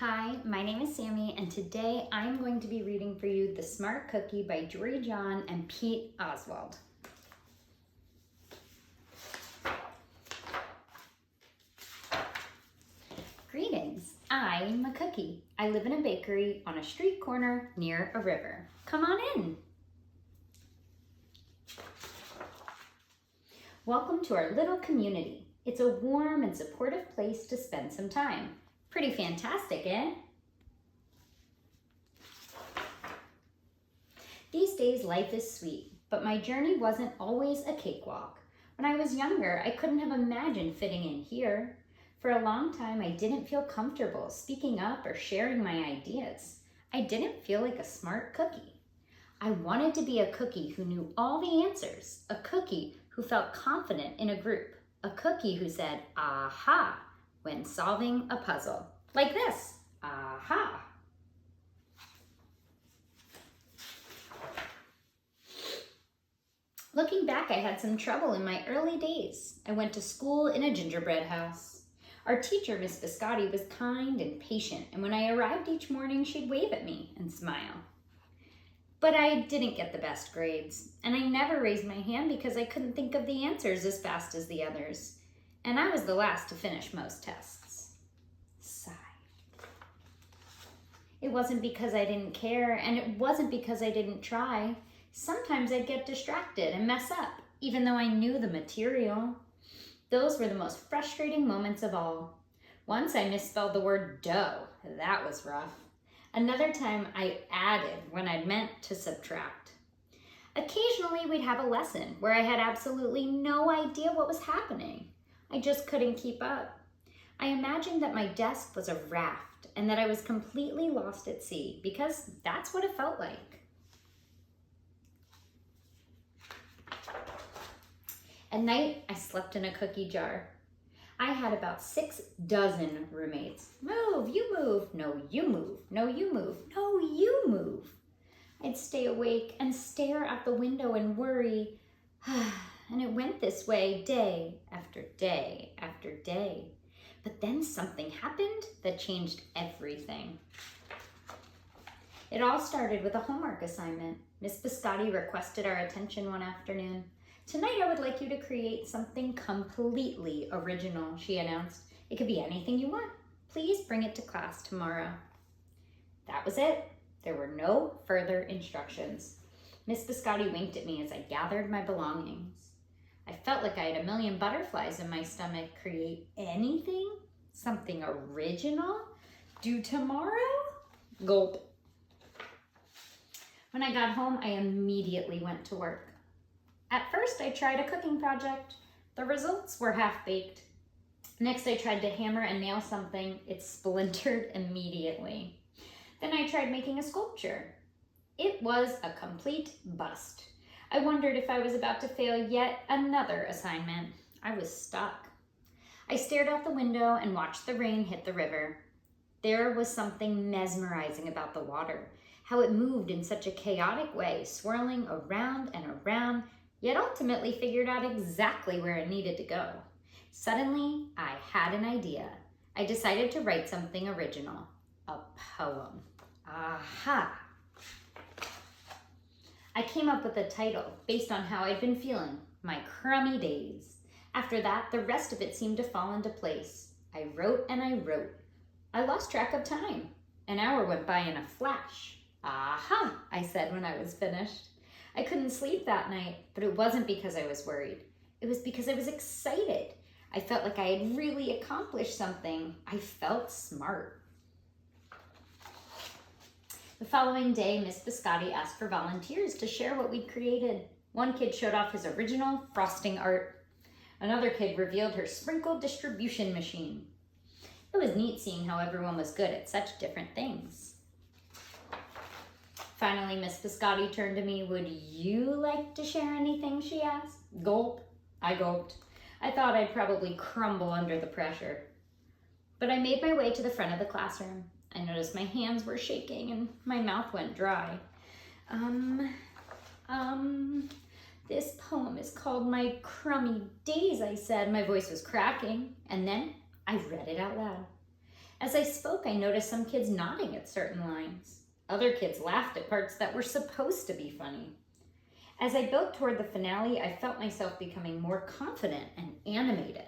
Hi, my name is Sami, and today I'm going to be reading for you The Smart Cookie by Jory John and Pete Oswald. Greetings, I'm a cookie. I live in a bakery on a street corner near a river. Come on in. Welcome to our little community. It's a warm and supportive place to spend some time. Pretty fantastic, eh? These days, life is sweet, but my journey wasn't always a cakewalk. When I was younger, I couldn't have imagined fitting in here. For a long time, I didn't feel comfortable speaking up or sharing my ideas. I didn't feel like a smart cookie. I wanted to be a cookie who knew all the answers, a cookie who felt confident in a group, a cookie who said, "Aha," when solving a puzzle. Like this, aha. Looking back, I had some trouble in my early days. I went to school in a gingerbread house. Our teacher, Miss Biscotti, was kind and patient, and when I arrived each morning, she'd wave at me and smile. But I didn't get the best grades, and I never raised my hand because I couldn't think of the answers as fast as the others, and I was the last to finish most tests. Sigh. It wasn't because I didn't care, and it wasn't because I didn't try. Sometimes I'd get distracted and mess up, even though I knew the material. Those were the most frustrating moments of all. Once I misspelled the word dough. That was rough. Another time I added when I'd meant to subtract. Occasionally we'd have a lesson where I had absolutely no idea what was happening. I just couldn't keep up. I imagined that my desk was a raft and that I was completely lost at sea because that's what it felt like. At night, I slept in a cookie jar. I had about 6 dozen roommates. Move, you move, no, you move, no, you move, no, you move. I'd stay awake and stare out the window and worry. And it went this way day after day after day. But then something happened that changed everything. It all started with a homework assignment. Miss Biscotti requested our attention one afternoon. "Tonight I would like you to create something completely original," she announced. "It could be anything you want. Please bring it to class tomorrow." That was it. There were no further instructions. Miss Biscotti winked at me as I gathered my belongings. I felt like I had a million butterflies in my stomach. Create anything? Something original? Due tomorrow? Gulp. When I got home, I immediately went to work. At first, I tried a cooking project. The results were half-baked. Next, I tried to hammer and nail something. It splintered immediately. Then I tried making a sculpture. It was a complete bust. I wondered if I was about to fail yet another assignment. I was stuck. I stared out the window and watched the rain hit the river. There was something mesmerizing about the water, how it moved in such a chaotic way, swirling around and around, yet ultimately figured out exactly where it needed to go. Suddenly, I had an idea. I decided to write something original, a poem. Aha! I came up with a title based on how I'd been feeling, my crummy days. After that, the rest of it seemed to fall into place. I wrote and I wrote. I lost track of time. An hour went by in a flash. "Aha," I said when I was finished. I couldn't sleep that night, but it wasn't because I was worried. It was because I was excited. I felt like I had really accomplished something. I felt smart. The following day, Miss Biscotti asked for volunteers to share what we'd created. One kid showed off his original frosting art. Another kid revealed her sprinkle distribution machine. It was neat seeing how everyone was good at such different things. Finally, Miss Biscotti turned to me. "Would you like to share anything?" she asked. Gulp. I gulped. I thought I'd probably crumble under the pressure. But I made my way to the front of the classroom. I noticed my hands were shaking and my mouth went dry. This poem is called My Crummy Days," I said. My voice was cracking, and then I read it out loud. As I spoke, I noticed some kids nodding at certain lines. Other kids laughed at parts that were supposed to be funny. As I built toward the finale, I felt myself becoming more confident and animated.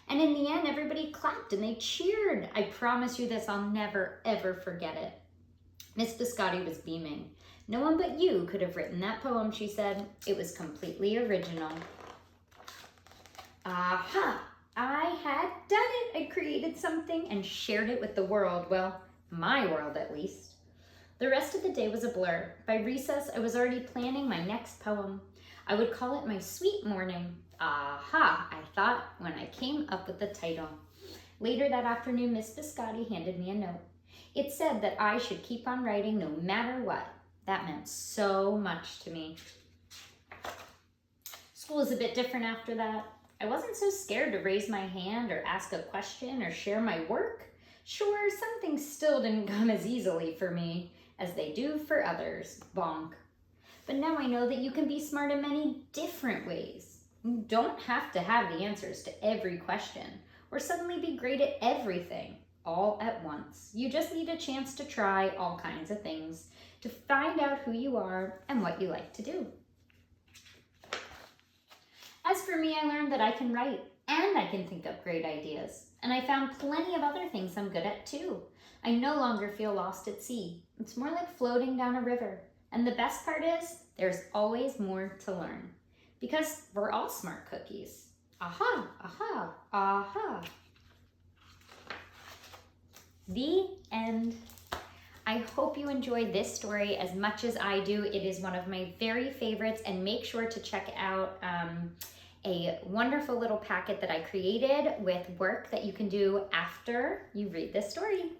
And in the end, everybody clapped and they cheered. I promise you this, I'll never, ever forget it. Miss Biscotti was beaming. No one but you could have written that poem, she said. It was completely original. Aha! I had done it. I created something and shared it with the world. Well, my world at least. The rest of the day was a blur. By recess, I was already planning my next poem. I would call it my sweet morning. Aha, I thought when I came up with the title. Later that afternoon, Miss Biscotti handed me a note. It said that I should keep on writing no matter what. That meant so much to me. School was a bit different after that. I wasn't so scared to raise my hand or ask a question or share my work. Sure, some things still didn't come as easily for me as they do for others. Bonk. But now I know that you can be smart in many different ways. You don't have to have the answers to every question or suddenly be great at everything all at once. You just need a chance to try all kinds of things to find out who you are and what you like to do. As for me, I learned that I can write and I can think up great ideas. And I found plenty of other things I'm good at too. I no longer feel lost at sea. It's more like floating down a river. And the best part is, there's always more to learn. Because we're all smart cookies. Aha, aha, aha. The end. I hope you enjoyed this story as much as I do. It is one of my very favorites, and make sure to check out a wonderful little packet that I created with work that you can do after you read this story.